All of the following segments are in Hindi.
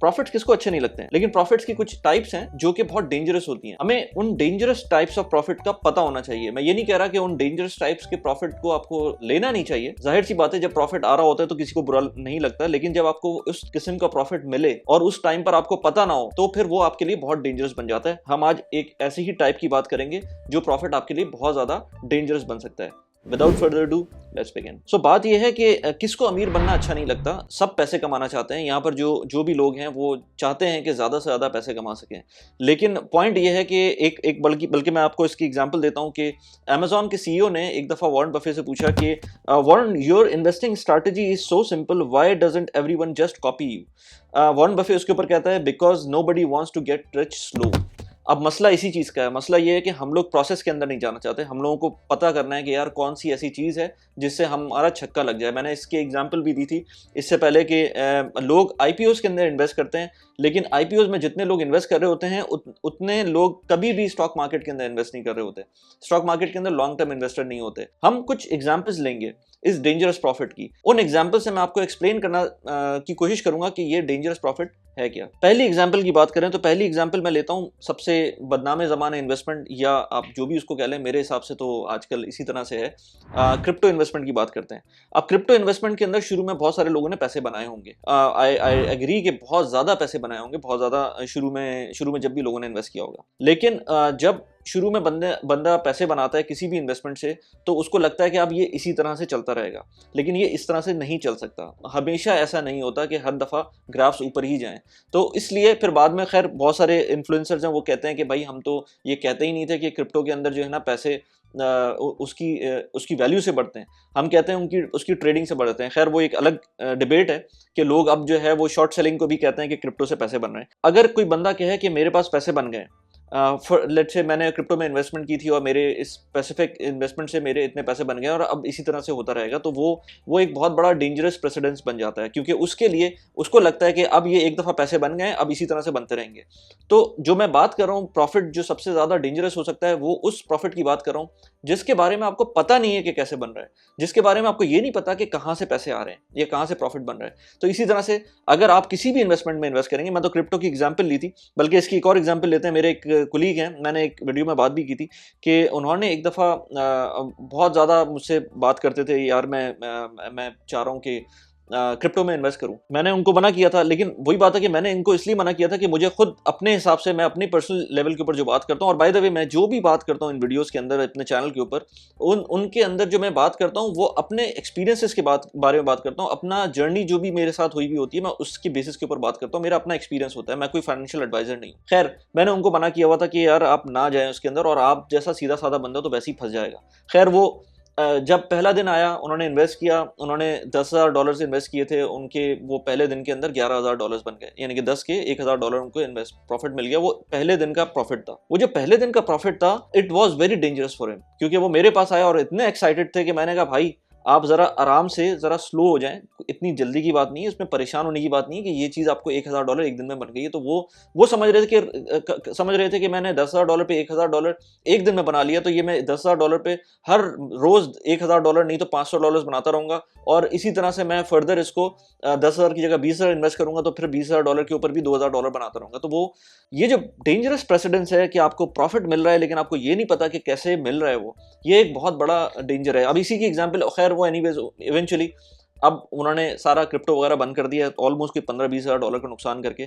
प्रॉफिट्स किसको अच्छे नहीं लगते हैं, लेकिन प्रॉफिट्स की कुछ टाइप्स हैं जो कि बहुत डेंजरस होती हैं। हमें उन डेंजरस टाइप्स ऑफ प्रॉफिट का पता होना चाहिए। मैं ये नहीं कह रहा कि उन डेंजरस टाइप्स के प्रॉफिट को आपको लेना नहीं चाहिए, जाहिर सी बात है जब प्रॉफिट आ रहा होता है तो किसी को बुरा नहीं लगता, लेकिन जब आपको उस किस्म का प्रॉफिट मिले और उस टाइम पर आपको पता ना हो तो फिर वो आपके लिए बहुत डेंजरस बन जाता है। हम आज एक ऐसी ही टाइप की बात करेंगे जो प्रॉफिट आपके लिए बहुत ज्यादा डेंजरस बन सकता है। Without further do let's begin. So बात यह है कि किसको अमीर बनना अच्छा नहीं लगता, सब पैसे कमाना चाहते हैं। यहाँ पर जो भी लोग हैं वो चाहते हैं कि ज़्यादा से ज़्यादा पैसे कमा सकें, लेकिन पॉइंट ये है कि एक बल्कि मैं आपको इसकी एग्जांपल देता हूँ कि अमेजॉन के सीईओ ने एक दफ़ा वॉरेन बफे से पूछा कि Warren, your investing strategy is so simple, why doesn't everyone just copy you. Warren Buffett उसके ऊपर कहता है, because nobody wants to get rich slow. अब मसला इसी चीज़ का है, मसला ये है कि हम लोग प्रोसेस के अंदर नहीं जाना चाहते। हम लोगों को पता करना है कि यार कौन सी ऐसी चीज़ है जिससे हमारा छक्का लग जाए। मैंने इसकी एग्जांपल भी दी थी इससे पहले कि लोग आईपीओज़ के अंदर इन्वेस्ट करते हैं, लेकिन आईपीओज़ में जितने लोग इन्वेस्ट कर रहे होते हैं उतने लोग कभी भी स्टॉक मार्केट के अंदर इन्वेस्ट नहीं कर रहे होते। स्टॉक मार्केट के अंदर लॉन्ग टर्म इन्वेस्टर नहीं होते। हम कुछ एग्जाम्पल्स लेंगे इस डेंजरस प्रॉफिट की। उन एग्जाम्पल से मैं आपको एक्सप्लेन करना की कोशिश करूंगा कि ये डेंजरस प्रॉफिट है क्या। पहली एग्जाम्पल की बात करें तो पहली एग्जाम्पल मैं लेता हूं सबसे बदनामे ज़माने इन्वेस्टमेंट, या आप जो भी उसको कह लें, मेरे हिसाब से तो आजकल इसी तरह से है। क्रिप्टो इन्वेस्टमेंट की बात करते हैं। अब क्रिप्टो इन्वेस्टमेंट के अंदर शुरू में बहुत सारे लोगों ने पैसे बनाए होंगे। आई एग्री कि बहुत ज़्यादा पैसे बनाए होंगे, बहुत ज़्यादा शुरू में जब भी लोगों ने इन्वेस्ट किया होगा। लेकिन जब शुरू में बंदा पैसे बनाता है किसी भी इन्वेस्टमेंट से तो उसको लगता है कि अब ये इसी तरह से चलता रहेगा, लेकिन ये इस तरह से नहीं चल सकता। हमेशा ऐसा नहीं होता कि हर दफ़ा ग्राफ्स ऊपर ही जाएं। तो इसलिए फिर बाद में खैर बहुत सारे इन्फ्लुएंसर्स हैं वो कहते हैं कि भाई हम तो ये कहते ही नहीं थे कि क्रिप्टो के अंदर जो है ना पैसे उसकी वैल्यू से बढ़ते हैं, हम कहते हैं उसकी ट्रेडिंग से बढ़ते हैं। खैर वो एक अलग डिबेट है कि लोग अब जो है वो शॉर्ट सेलिंग को भी कहते हैं कि क्रिप्टो से पैसे बन रहे हैं। अगर कोई बंदा कहे कि मेरे पास पैसे बन गए, लेट्स से मैंने क्रिप्टो में इन्वेस्टमेंट की थी और मेरे इस स्पेसिफिक इन्वेस्टमेंट से मेरे इतने पैसे बन गए और अब इसी तरह से होता रहेगा, तो वो एक बहुत बड़ा डेंजरस प्रेसिडेंस बन जाता है, क्योंकि उसके लिए उसको लगता है कि अब ये एक दफ़ा पैसे बन गए, अब इसी तरह से बनते रहेंगे। तो जो मैं बात कर रहा हूँ प्रॉफिट जो सबसे ज़्यादा डेंजरस हो सकता है, वो उस प्रॉफिट की बात कर रहा हूँ जिसके बारे में आपको पता नहीं है कि कैसे बन रहा है, जिसके बारे में आपको ये नहीं पता कि कहाँ से पैसे आ रहे हैं या कहाँ से प्रॉफिट बन रहा है। तो इसी तरह से अगर आप किसी भी इन्वेस्टमेंट में इन्वेस्ट करेंगे, मैं तो क्रिप्टो की एग्जाम्पल ली थी, बल्कि इसकी एक और एग्जाम्पल लेते हैं। मेरे एक कुलीग हैं, मैंने एक वीडियो में बात भी की थी कि उन्होंने एक दफ़ा बहुत ज़्यादा मुझसे बात करते थे, यार मैं चाह रहा हूँ कि क्रिप्टो में इन्वेस्ट करूं। मैंने उनको मना किया था, लेकिन वही बात है कि मैंने इनको इसलिए मना किया था कि मुझे खुद अपने हिसाब से, मैं अपनी पर्सनल लेवल के ऊपर जो बात करता हूं, और बाय द वे मैं जो भी बात करता हूं इन वीडियोस के अंदर अपने चैनल के ऊपर, उनके अंदर जो मैं बात करता हूं वो अपने एक्सपीरियंसेस के बारे में बात करता हूं। अपना जर्नी जो भी मेरे साथ हुई भी होती है मैं उसकी बेसिस के ऊपर बात करता हूँ। मेरा अपना एक्सपीरियंस होता है, मैं कोई फाइनेंशियल एडवाइजर नहीं हूँ। खैर मैंने उनको मना किया हुआ था कि यार आप ना जाएं उसके अंदर, और आप जैसा सीधा साधा बंदा तो वैसे ही फंस जाएगा। खैर वो जब पहला दिन आया उन्होंने इन्वेस्ट किया, उन्होंने $10,000 इन्वेस्ट किए थे। उनके वो पहले दिन के अंदर $11,000 बन गए, यानी कि 10 के $1,000 उनको इन्वेस्ट प्रॉफिट मिल गया। वो पहले दिन का प्रॉफिट था। वो जो पहले दिन का प्रॉफिट था, it was very dangerous for him, क्योंकि वो मेरे पास आया और इतने एक्साइटेड थे कि मैंने कहा भाई आप ज़रा आराम से, ज़रा स्लो हो जाएं, इतनी जल्दी की बात नहीं है, इसमें परेशान होने की बात नहीं है कि ये चीज़ आपको $1,000 एक दिन में बन गई है। तो वो समझ रहे थे कि मैंने $10,000 पे $1,000 एक दिन में बना लिया, तो ये मैं $10,000 पे हर रोज़ $1,000 नहीं तो $500 बनाता रहूँगा, और इसी तरह से मैं फर्दर इसको 10,000 की जगह 20,000 इन्वेस्ट करूँगा तो फिर $20,000 के ऊपर भी $2,000 बनाता रहूँगा। तो ये जो डेंजरस प्रेसिडेंस है कि आपको प्रॉफिट मिल रहा है लेकिन आपको ये नहीं पता कि कैसे मिल रहा है, ये एक बहुत बड़ा डेंजर है। अब इसी की एग्जांपल, खैर वो एनीवेज इवेंचुअली अब उन्होंने सारा क्रिप्टो वगैरह बंद कर दिया, ऑलमोस्ट कोई $15-20,000 का नुकसान करके।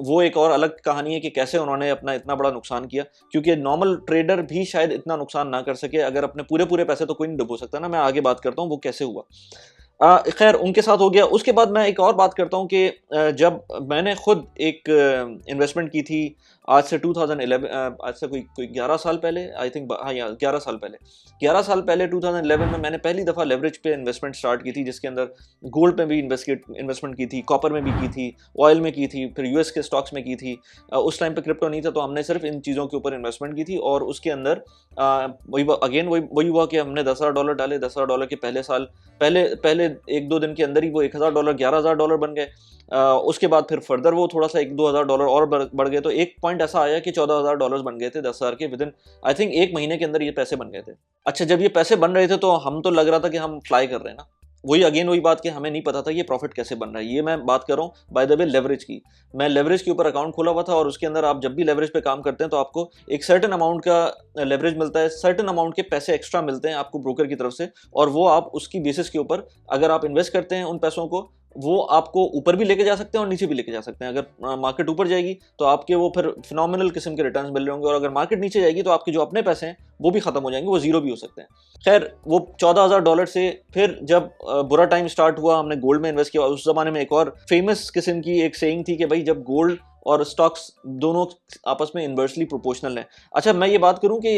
वो एक और अलग कहानी है कि कैसे उन्होंने अपना इतना बड़ा नुकसान किया, क्योंकि नॉर्मल ट्रेडर भी शायद इतना नुकसान ना कर सके। अगर अपने पूरे पैसे तो कोई नहीं डुबो सकता ना, मैं आगे बात करता हूँ वो कैसे हुआ। खैर उनके साथ हो गया। उसके बाद मैं एक और बात करता हूँ कि जब मैंने खुद एक इन्वेस्टमेंट की थी आज से 2011, आज से कोई 11 साल पहले, आई थिंक, हाँ यार 11 साल पहले 2011 में मैंने पहली दफ़ा लेवरेज पे इन्वेस्टमेंट स्टार्ट की थी, जिसके अंदर गोल्ड में भी इन्वेस्टमेंट की थी, कॉपर में भी की थी, ऑयल में की थी, फिर यूएस के स्टॉक्स में की थी। उस टाइम पे क्रिप्टो नहीं था तो हमने सिर्फ इन चीज़ों के ऊपर इन्वेस्टमेंट की थी, और उसके अंदर वही हुआ कि हमने $10,000 डाले। $10,000 के पहले 1-2 दिन के अंदर ही वो $1,000 $11,000 बन गए। उसके बाद फिर फर्दर वो थोड़ा सा $1-2,000 और बढ़ गए, तो एक पॉइंट ऐसा आया कि $14,000 बन गए थे 10,000 के विदिन, आई थिंक 1 महीने के अंदर ये पैसे बन गए थे। अच्छा, जब ये पैसे बन रहे थे तो हम तो लग रहा था कि हम फ्लाई कर रहे हैं ना, वही बात कि हमें नहीं पता था ये प्रॉफिट कैसे बन रहा है। ये मैं बात कर रहा हूँ बाय द वे लेवरेज की। मैं लेवरेज के ऊपर अकाउंट खोला हुआ था और उसके अंदर आप जब भी लेवरेज पे काम करते हैं तो आपको एक सर्टेन अमाउंट का लेवरेज मिलता है, सर्टेन अमाउंट के पैसे एक्स्ट्रा मिलते हैं आपको ब्रोकर की तरफ से, और वो आप उसकी बेसिस के ऊपर अगर आप इन्वेस्ट करते हैं उन पैसों को, वो आपको ऊपर भी लेके जा सकते हैं और नीचे भी लेके जा सकते हैं। अगर मार्केट ऊपर जाएगी तो आपके वो फिर फिनोमिनल किस्म के रिटर्न्स मिल रहे होंगे, और अगर मार्केट नीचे जाएगी तो आपके जो अपने पैसे हैं वो भी खत्म हो जाएंगे, वो जीरो भी हो सकते हैं। खैर वो $14,000 से फिर जब बुरा टाइम स्टार्ट हुआ, हमने गोल्ड में इन्वेस्ट किया। उस जमाने में एक और फेमस किस्म की एक सेइंग थी कि भाई जब गोल्ड और स्टॉक्स दोनों आपस में इन्वर्सली प्रोपोर्शनल है। अच्छा मैं ये बात करूं कि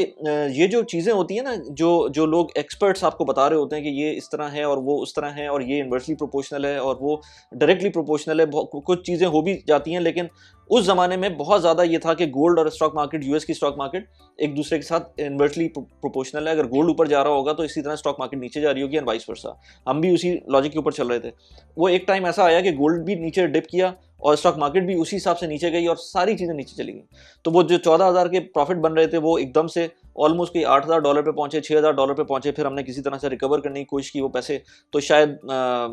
ये जो चीज़ें होती हैं ना, जो लोग एक्सपर्ट्स आपको बता रहे होते हैं कि ये इस तरह है और वो उस तरह है और ये इन्वर्सली प्रोपोर्शनल है और वो डायरेक्टली प्रोपोर्शनल है, कुछ चीज़ें हो भी जाती हैं, लेकिन उस ज़माने में बहुत ज़्यादा ये था कि गोल्ड और स्टॉक मार्केट, यूएस की स्टॉक मार्केट एक दूसरे के साथ इन्वर्सली प्रोपोर्शनल है। अगर गोल्ड ऊपर जा रहा होगा तो इसी तरह स्टॉक मार्केट नीचे जा रही होगी एंड वाइस वर्सा। हम भी उसी लॉजिक के ऊपर चल रहे थे। वो एक टाइम ऐसा आया कि गोल्ड भी नीचे डिप किया और स्टॉक मार्केट भी उसी हिसाब से नीचे गई और सारी चीज़ें नीचे चली गई। तो वो जो 14,000 के प्रॉफिट बन रहे थे वो एकदम से ऑलमोस्ट कोई $8,000 पे पहुंचे, $6,000 पे पहुंचे। फिर हमने किसी तरह से रिकवर करने की कोशिश की वो पैसे, तो शायद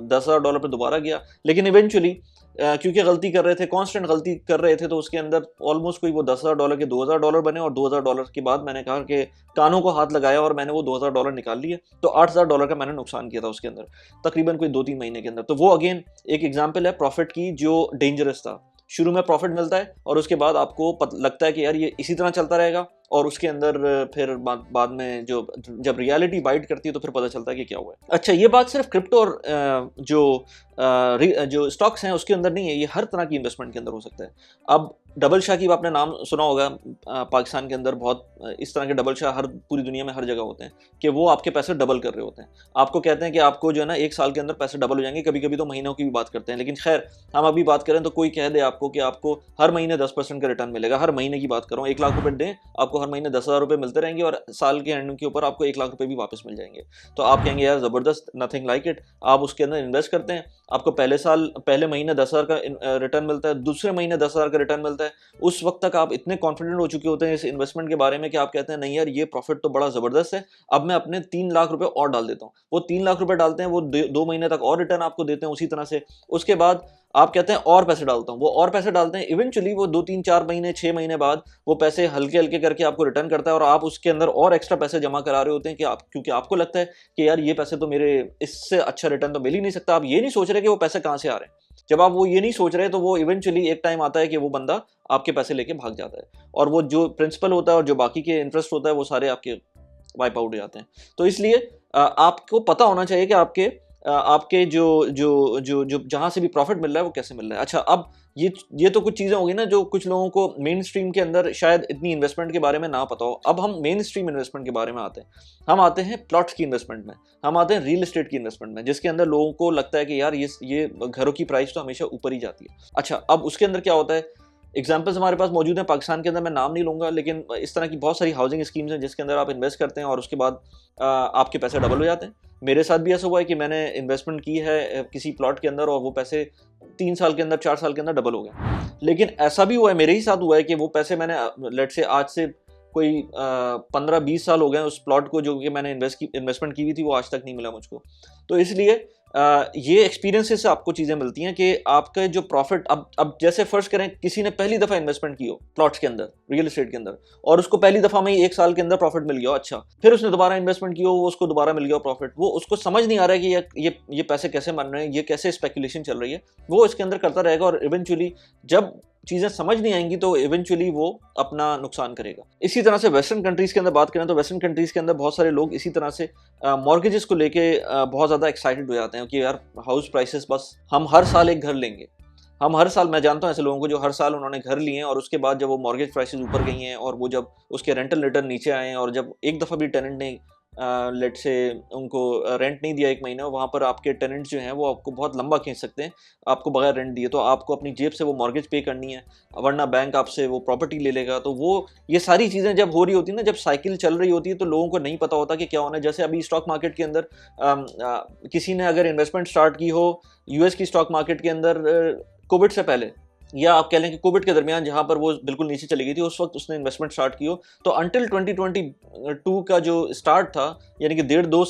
$10,000 पे दोबारा गया। लेकिन इवेंचुअली क्योंकि गलती कर रहे थे, कांस्टेंट गलती कर रहे थे, तो उसके अंदर ऑलमोस्ट कोई वो $10,000 के $2,000 बने, और $2,000 के बाद मैंने कहा कि कानों को हाथ लगाया और मैंने वो $2,000 निकाल लिए। तो $8,000 का मैंने नुकसान किया था उसके अंदर, तकरीबन कोई 2-3 महीने के अंदर। तो वो अगेन एक एग्जाम्पल है प्रॉफिट की जो डेंजरस था। शुरू में प्रॉफिट मिलता है और उसके बाद आपको लगता है कि यार ये इसी तरह चलता रहेगा, और उसके अंदर फिर बाद में जब रियलिटी बाइट करती है तो फिर पता चलता है कि क्या हुआ है। अच्छा ये बात सिर्फ क्रिप्टो और जो स्टॉक्स हैं उसके अंदर नहीं है, ये हर तरह की इन्वेस्टमेंट के अंदर हो सकता है। अब डबल शाह की आपने नाम सुना होगा, पाकिस्तान के अंदर बहुत इस तरह के डबल शाह हर पूरी दुनिया में हर जगह होते हैं कि वो आपके पैसे डबल कर रहे होते हैं। आपको कहते हैं कि आपको जो है ना 1 साल के अंदर पैसे डबल हो जाएंगे, कभी कभी तो महीनों की भी बात करते हैं। लेकिन खैर हम अभी बात करें तो कोई कह दे आपको कि आपको हर महीने 10% का रिटर्न मिलेगा, हर महीने की बात कर रहा हूँ, 1 लाख रुपए दें आपको हर महीने 10,000 रुपये मिलते रहेंगे और साल के एंड के ऊपर आपको 1 लाख रुपए भी वापस मिल जाएंगे। तो आप कहेंगे यार ज़बरदस्त, नथिंग लाइक इट। आप उसके अंदर इन्वेस्ट करते हैं, आपको पहले महीने 10,000 का रिटर्न मिलता है, दूसरे महीने 10,000 का रिटर्न मिलता है। उस वक्त तक आप इतने कॉन्फिडेंट हो चुके होते हैं इस इन्वेस्टमेंट के बारे में कि आप कहते हैं नहीं यार ये प्रॉफिट तो बड़ा ज़बरदस्त है, अब मैं अपने 3 लाख रुपए और डाल देता हूँ। वो 3 लाख रुपए डालते हैं, वो 2 महीने तक और रिटर्न आपको देते हैं उसी तरह से। उसके बाद आप कहते हैं और पैसे डालता हूँ, वो और पैसे डालते हैं, इवेंचुअली वो 2-3-4 महीने 6 महीने बाद वो पैसे हल्के हल्के करके आपको रिटर्न करता है, और आप उसके अंदर और एक्स्ट्रा पैसे जमा करा रहे होते हैं क्योंकि आपको लगता है कि यार ये पैसे तो मेरे, इससे अच्छा रिटर्न तो मिल ही नहीं सकता। आप ये नहीं सोच रहे कि वो पैसे कहाँ से आ रहे हैं। जब आप वो ये नहीं सोच रहे तो वो इवेंचुअली एक टाइम आता है कि वो बंदा आपके पैसे लेके भाग जाता है, और वो जो प्रिंसिपल होता है और जो बाकी के इंटरेस्ट होता है वो सारे आपके वाइप आउट हो जाते हैं। तो इसलिए आपको पता होना चाहिए कि आपके जो जहाँ से भी प्रॉफिट मिल रहा है वो कैसे मिल रहा है। अच्छा अब ये तो कुछ चीज़ें होगी ना जो कुछ लोगों को मेन स्ट्रीम के अंदर शायद इतनी इन्वेस्टमेंट के बारे में ना पता हो। अब हम मेन स्ट्रीम इन्वेस्टमेंट के बारे में आते हैं। हम आते हैं प्लॉट्स की इन्वेस्टमेंट में, हम आते हैं रियल एस्टेट की इन्वेस्टमेंट में, जिसके अंदर लोगों को लगता है कि यार ये घरों की प्राइस तो हमेशा ऊपर ही जाती है। अच्छा अब उसके अंदर क्या होता है, एग्जाम्पल्स हमारे पास मौजूद हैं पाकिस्तान के अंदर, मैं नाम नहीं लूँगा, लेकिन इस तरह की बहुत सारी हाउसिंग स्कीम्स हैं जिसके अंदर आप इन्वेस्ट करते हैं और उसके बाद आपके पैसे डबल हो जाते हैं। मेरे साथ भी ऐसा हुआ है कि मैंने इन्वेस्टमेंट की है किसी प्लॉट के अंदर और वो पैसे 3 साल के अंदर 4 साल के अंदर डबल हो गए। लेकिन ऐसा भी हुआ है, मेरे ही साथ हुआ है कि वो पैसे मैंने लेट से आज से कोई 15-20 साल हो गए उस प्लॉट को जो कि मैंने इन्वेस्टमेंट की हुई थी, वो आज तक नहीं मिला मुझको। तो इसलिए ये एक्सपीरियंसेस से आपको चीज़ें मिलती हैं कि आपका जो प्रॉफिट, अब जैसे फर्स्ट करें किसी ने पहली दफ़ा इन्वेस्टमेंट की हो प्लॉट्स के अंदर, रियल एस्टेट के अंदर, और उसको पहली दफ़ा में ही 1 साल के अंदर प्रॉफिट मिल गया हो। अच्छा फिर उसने दोबारा इन्वेस्टमेंट की हो, वो उसको दोबारा मिल गया प्रॉफिट, वो उसको समझ नहीं आ रहा है कि ये पैसे कैसे बन रहे हैं, ये कैसे स्पेकुलेशन चल रही है, वो इसके अंदर करता रहेगा और इवेंचुअली जब चीज़ें समझ नहीं आएंगी तो इवेंचुअली वो अपना नुकसान करेगा। इसी तरह से वेस्टर्न कंट्रीज़ के अंदर बात करें तो वेस्टर्न कंट्रीज़ के अंदर बहुत सारे लोग इसी तरह से मॉर्गेजेस को लेके बहुत ज़्यादा एक्साइटेड हो जाते हैं कि यार हाउस प्राइसेस, बस हम हर साल एक घर लेंगे, हम हर साल, मैं जानता हूँ ऐसे लोगों को जो हर साल उन्होंने घर लिए हैं और उसके बाद जब वो मॉर्गेज प्राइसेस ऊपर गई हैं और वो जब उसके रेंटल रिटर्न नीचे आए हैं और जब एक दफ़ा भी टेनेंट ने लेट से उनको रेंट नहीं दिया 1 महीना, वहाँ पर आपके टेनेंट्स जो हैं वो आपको बहुत लंबा खींच सकते हैं आपको बगैर रेंट दिए। तो आपको अपनी जेब से वो मॉर्गेज पे करनी है, वरना बैंक आपसे वो प्रॉपर्टी ले लेगा। तो वो ये सारी चीज़ें जब हो रही होती है ना, जब साइकिल चल रही होती है, तो लोगों को नहीं पता होता कि क्या होना है। जैसे अभी स्टॉक मार्केट के अंदर किसी ने अगर इन्वेस्टमेंट स्टार्ट की हो यूएस की स्टॉक मार्केट के अंदर कोविड से पहले, या आप कह लें कि कोविड के दरमियान जहां पर वो बिल्कुल नीचे चली गई थी, उस वक्त उसने इन्वेस्टमेंट स्टार्ट की हो, तो अंटिल 2022 का जो स्टार्ट था, यानी कि 2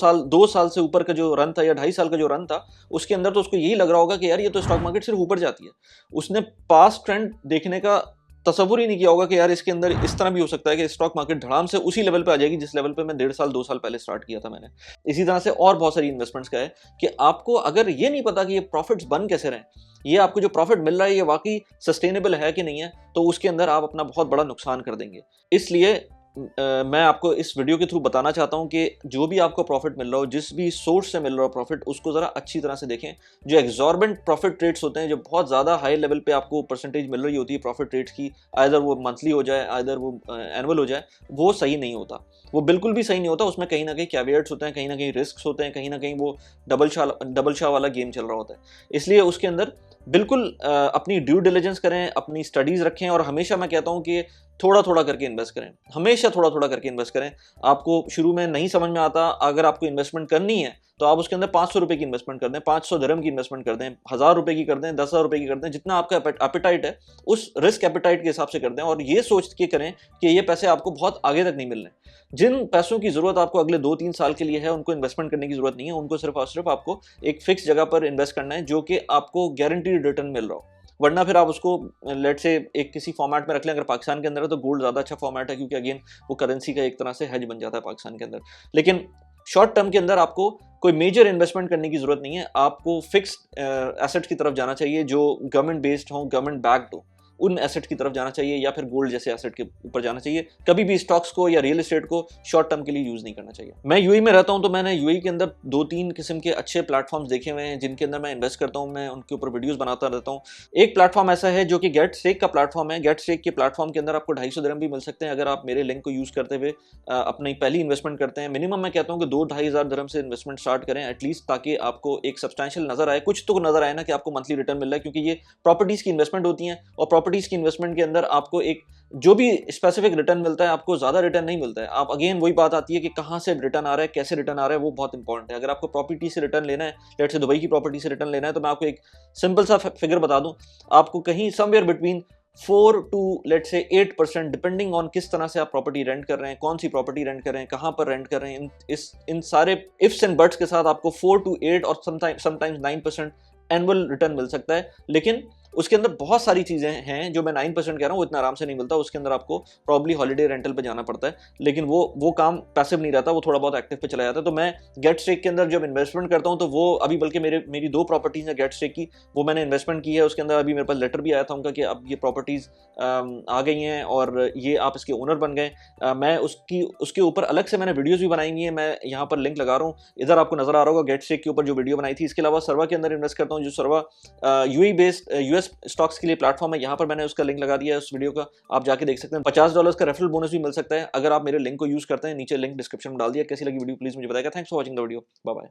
साल से ऊपर का जो रन था या 2.5 साल का जो रन था, उसके अंदर तो उसको यही लग रहा होगा कि यार ये तो स्टॉक मार्केट सिर्फ ऊपर जाती है। उसने पास्ट ट्रेंड देखने का तसव्वुर ही नहीं किया होगा कि यार इसके अंदर इस तरह भी हो सकता है कि स्टॉक मार्केट धड़ाम से उसी लेवल पे आ जाएगी जिस लेवल पे मैं 1.5 साल 2 साल पहले स्टार्ट किया था मैंने। इसी तरह से और बहुत सारी इन्वेस्टमेंट्स का है कि आपको अगर ये नहीं पता कि ये प्रॉफिट्स बन कैसे रहे, ये आपको जो प्रॉफिट मिल रहा है ये वाकई सस्टेनेबल है कि नहीं है, तो उसके अंदर आप अपना बहुत बड़ा नुकसान कर देंगे। इसलिए मैं आपको इस वीडियो के थ्रू बताना चाहता हूं कि जो भी आपको प्रॉफिट मिल रहा हो, जिस भी सोर्स से मिल रहा हो प्रॉफिट, उसको ज़रा अच्छी तरह से देखें। जो एग्जॉर्बेंट प्रॉफिट रेट्स होते हैं, जो बहुत ज़्यादा हाई लेवल पे आपको परसेंटेज मिल रही होती है प्रॉफिट रेट्स की, आइदर वो मंथली हो जाए, आइदर वो एनुअल हो जाए, वो सही नहीं होता। वो बिल्कुल भी सही नहीं होता। उसमें कहीं ना कहीं कैविएट्स होते हैं, कहीं ना कहीं रिस्क होते हैं, कहीं ना कहीं वो डबल शाह वाला गेम चल रहा होता है। इसलिए उसके अंदर बिल्कुल अपनी ड्यू डिलिजेंस करें, अपनी स्टडीज़ रखें, और हमेशा मैं कहता हूँ कि थोड़ा थोड़ा करके इन्वेस्ट करें, हमेशा थोड़ा थोड़ा करके इन्वेस्ट करें। आपको शुरू में नहीं समझ में आता, अगर आपको इन्वेस्टमेंट करनी है तो आप उसके अंदर 500 रुपए की इन्वेस्टमेंट कर दें, 500 दिरहम की इन्वेस्टमेंट कर दें, 1000 रुपए की कर दें, 10,000 रुपए की कर दें, जितना आपका एपेटाइट है उस रिस्क एपेटाइट के हिसाब से कर दें, और ये सोच के करें कि ये पैसे आपको बहुत आगे तक नहीं मिलने। जिन पैसों की जरूरत आपको अगले 2-3 साल के लिए है, उनको इन्वेस्टमेंट करने की जरूरत नहीं है। उनको सिर्फ और सिर्फ आपको एक फिक्स जगह पर इन्वेस्ट करना है जो कि आपको गारंटीड रिटर्न मिल रहा हो। वरना फिर आप उसको लेट से एक किसी फॉर्मेट में रख लें। अगर पाकिस्तान के अंदर है तो गोल्ड ज़्यादा अच्छा फॉर्मेट है, क्योंकि अगेन वो करेंसी का एक तरह से हेज बन जाता है पाकिस्तान के अंदर। लेकिन शॉर्ट टर्म के अंदर आपको कोई मेजर इन्वेस्टमेंट करने की जरूरत नहीं है। आपको फिक्स्ड एसेट्स की तरफ जाना चाहिए जो गवर्नमेंट बेस्ड हो, गवर्नमेंट बैक्ड हो, उन एसेट की तरफ जाना चाहिए, या फिर गोल्ड जैसे एसेट के ऊपर जाना चाहिए। कभी भी स्टॉक्स को या रियल एस्टेट को शॉर्ट टर्म के लिए यूज नहीं करना चाहिए। मैं यूएई में रहता हूं, तो मैंने यूएई के अंदर 2-3 किस्म के अच्छे प्लेटफॉर्म्स देखे हुए हैं जिनके अंदर मैं इन्वेस्ट करता हूं। मैं उनके ऊपर वीडियोस बनाता रहता हूं। एक प्लेटफॉर्म ऐसा है जो कि गेट स्टेक का प्लेटफॉर्म है। गेट स्टेक के प्लेटफॉर्म के अंदर आपको 250 दिरहम भी मिल सकते हैं अगर आप मेरे लिंक को यूज करते हुए अपनी पहली इन्वेस्टमेंट करते हैं। मिनिमम मैं कहता हूं कि 2-2.5 हज़ार दिरहम से इन्वेस्टमेंट स्टार्ट करें एटलीस्ट, ताकि आपको एक सब्सटैंशियल नजर आए, कुछ तो नजर आए ना कि आपको मंथली रिटर्न मिल रहा है, क्योंकि ये प्रॉपर्टीज की इन्वेस्टमेंट होती है, और प्रॉपर्टीज की इन्वेस्टमेंट के अंदर आपको एक जो भी स्पेसिफिक रिटर्न मिलता है, आपको ज्यादा रिटर्न नहीं मिलता है। आप अगेन वही बात आती है कि कहां से रिटर्न आ रहा है, कैसे रिटर्न आ रहा है, वो बहुत इंपॉर्टेंट है। अगर आपको प्रॉपर्टी से रिटर्न लेना है, लेट्स से दुबई की प्रॉपर्टी से रिटर्न लेना है, तो मैं आपको एक सिंपल सा फिगर बता दूं, आपको कहीं somewhere between 4 to let's say 8%, depending on किस तरह से आप प्रॉपर्टी रेंट कर रहे हैं, कौन सी प्रॉपर्टी रेंट कर रहे हैं, कहां पर रेंट कर रहे हैं, इन सारे इफ्स एंड बट्स के साथ आपको 4 to 8 और समटाइम्स 9% एनुअल रिटर्न मिल सकता है। लेकिन उसके अंदर बहुत सारी चीजें हैं जो मैं 9% कह रहा हूँ, वो इतना आराम से नहीं मिलता। उसके अंदर आपको प्रॉब्ली हॉलीडे रेंटल पे जाना पड़ता है, लेकिन वो काम पैसिव नहीं रहता, वो थोड़ा बहुत एक्टिव पे चला जाता है। तो मैं गेट स्टेक के अंदर जब इन्वेस्टमेंट करता हूँ, तो वो अभी बल्कि मेरी 2 प्रॉपर्टीज है गेट स्टेक की, वो मैंने इन्वेस्टमेंट की है। उसके अंदर अभी मेरे पास लेटर भी आया था उनका कि अब ये प्रॉपर्टीज आ गई हैं और ये आप इसके ओनर बन गए। मैं उसके ऊपर अलग से मैंने वीडियोज भी बनाई हुई है, मैं यहाँ पर लिंक लगा रहा हूँ, इधर आपको नजर आ रहा होगा गेट स्टेक के ऊपर जो वीडियो बनाई थी। इसके अलावा सर्वा के अंदर इन्वेस्ट करता हूँ, जो सर्वा यूएई बेस्ड यूएस स्टॉक्स के लिए प्लेटफॉर्म है। यहाँ पर मैंने उसका लिंक लगा दिया है उस वीडियो का, आप जाके देख सकते हैं। $50 का रेफरल बोनस भी मिल सकता है अगर आप मेरे लिंक को यूज करते हैं। नीचे लिंक डिस्क्रिप्शन में डाल दिया। कैसी लगी वीडियो प्लीज मुझे बताएगा। Thanks for watching the video, bye bye.